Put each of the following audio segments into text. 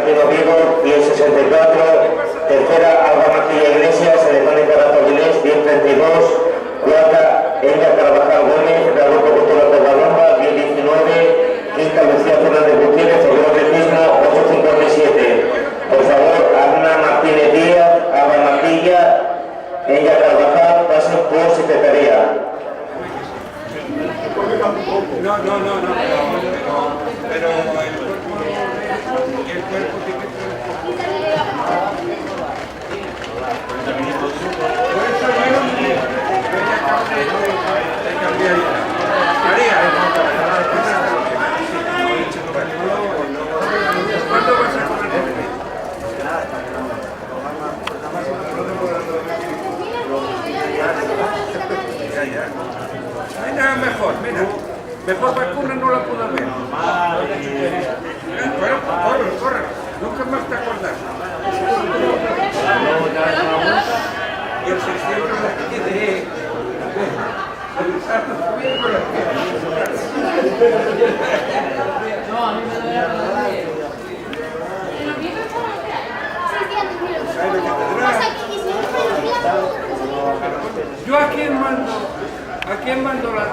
Martino Vigo, 1064. Tercera, Alba Martilla Iglesias, Electrónica Rato Vilés, 1032. Cuarta, Ella Carvajal Gómez, del Grupo Cultural de Guadalomba, 1019. Quinta, Lucía Fernández Gutiérrez, Obrero Atletismo, 857. Por favor, Ana Martínez Díaz, Alba Martilla, Ella Carvajal, pasen por secretaría. No, pero el cuerpo tiene que ser... ¿Cuándo vas a comer? Mira, mejor vacuna no la puedo ver. Bueno, corre, nunca más te acuerdas. Y el 600 No, a mí me duele ¿Yo a quién mando? ¿A quién mando la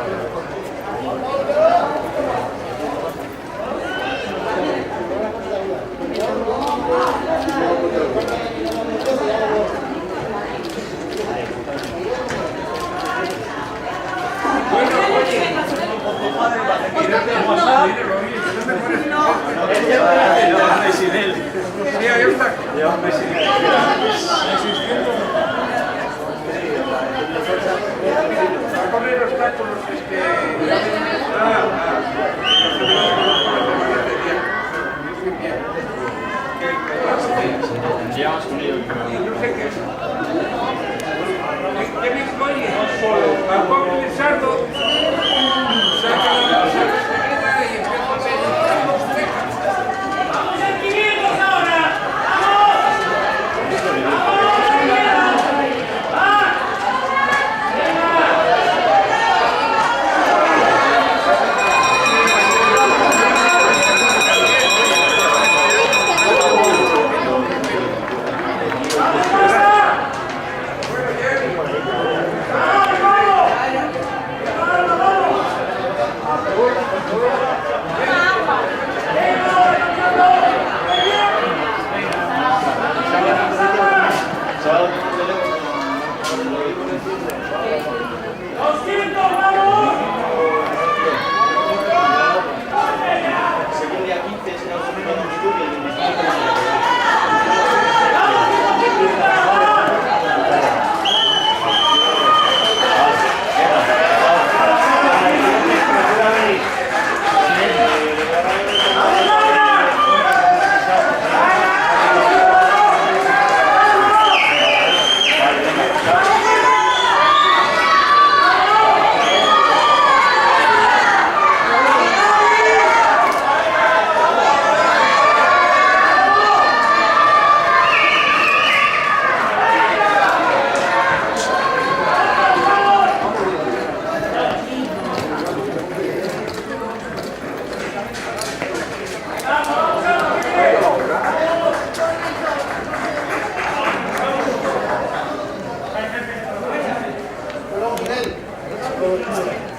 Miguel.